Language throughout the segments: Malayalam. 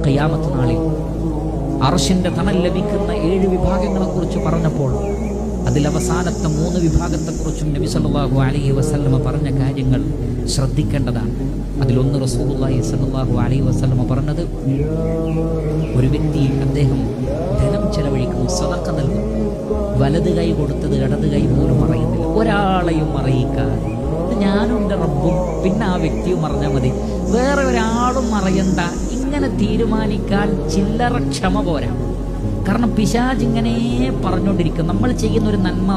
ഖിയാമത്ത് നാളിൽ അർശിന്റെ തണൽ ലഭിക്കുന്ന 7 വിഭാഗങ്ങളെക്കുറിച്ച് പറഞ്ഞപ്പോൾ അതിലവസാനത്തെ 3 വിഭാഗത്തെക്കുറിച്ചും നബി സല്ലല്ലാഹു അലൈഹി വസല്ലമ പറഞ്ഞ കാര്യങ്ങൾ ശ്രദ്ധിക്കേണ്ടതാണ്. അതിലൊന്ന് റസൂലുള്ളാഹി സല്ലല്ലാഹു അലൈഹി വസല്ലമ പറഞ്ഞത്, ഒരു വ്യക്തി അദ്ദേഹം ധനം ചെലവഴിക്കുന്നു, സദഖ നൽകുന്നു, വലത് കൈ കൊടുത്തത് ഇടത് കൈ പോലും അറിയുന്നില്ല, ഒരാളെയും അറിയിക്കാതെ. ഞാനും എൻ്റെ റബ്ബും പിന്നെ ആ വ്യക്തിയും അറിഞ്ഞാൽ മതി, വേറെ ഒരാളും അറിയണ്ട. ഇങ്ങനെ തീരുമാനിക്കാൻ ചില്ലറ ക്ഷമ പോരാ. കാരണം പിശാച് ഇങ്ങനെ പറഞ്ഞുകൊണ്ടിരിക്കും. നമ്മൾ ചെയ്യുന്ന ഒരു നന്മ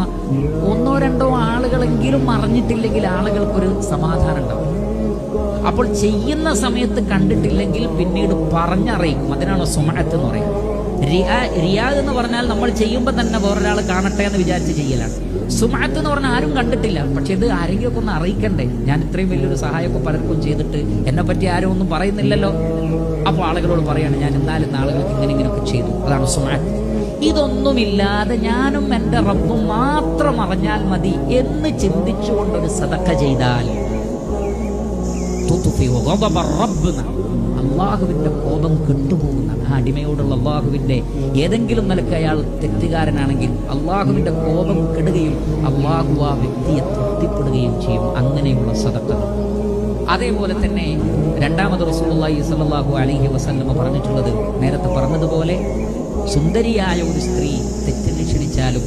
1 or 2 ആളുകളെങ്കിലും അറിഞ്ഞിട്ടില്ലെങ്കിൽ ആളുകൾക്കൊരു സമാധാനം ഉണ്ടാവും. അപ്പോൾ ചെയ്യുന്ന സമയത്ത് കണ്ടിട്ടില്ലെങ്കിൽ പിന്നീട് പറഞ്ഞറിയിക്കും. അതിനാണ് സുമഅത്ത് എന്ന് പറയുന്നത്. റിയാ എന്ന് പറഞ്ഞാൽ നമ്മൾ ചെയ്യുമ്പോൾ തന്നെ വേറൊരാൾ കാണട്ടെ എന്ന് വിചാരിച്ച് ചെയ്യലാണ്. സുമഅത്ത് എന്ന് പറഞ്ഞാൽ ആരും കണ്ടിട്ടില്ല, പക്ഷെ ഇത് ആരെങ്കിലും ഒക്കെ ഒന്ന് അറിയിക്കണ്ടേ. ഞാൻ ഇത്രയും വലിയൊരു സഹായമൊക്കെ പലർക്കും ചെയ്തിട്ട് എന്നെ പറ്റി ആരും ഒന്നും പറയുന്നില്ലല്ലോ. അപ്പോൾ ആളുകളോട് പറയാണ്, ഞാൻ എന്നാലും ആളുകൾക്ക് ഇങ്ങനെയൊക്കെ ചെയ്തു. അതാണ് സുമഅത്ത്. ഇതൊന്നുമില്ലാതെ ഞാനും എൻ്റെ റബ്ബും മാത്രം അറിഞ്ഞാൽ മതി എന്ന് ചിന്തിച്ചുകൊണ്ടൊരു സദഖ ചെയ്താൽ അള്ളാഹുവിന്റെ കോപം കെട്ടുപോകുന്നതാണ്. ആ അടിമയോടുള്ള അള്ളാഹുവിന്റെ ഏതെങ്കിലും നിലക്ക് അയാൾ തെറ്റുകാരനാണെങ്കിൽ അള്ളാഹുവിന്റെ കോപം കെടുകയും അള്ളാഹു ആ വ്യക്തിയെ തൃപ്തിപ്പെടുകയും ചെയ്യും. അങ്ങനെയുള്ള സദഖകൾ. അതേപോലെ തന്നെ രണ്ടാമത് റസൂലുള്ളാഹി സ്വല്ലല്ലാഹു അലൈഹി വസല്ലമ പറഞ്ഞിട്ടുള്ളത്, നേരത്തെ പറഞ്ഞതുപോലെ സുന്ദരിയായ ഒരു സ്ത്രീ തെറ്റിന് ക്ഷണിച്ചാലും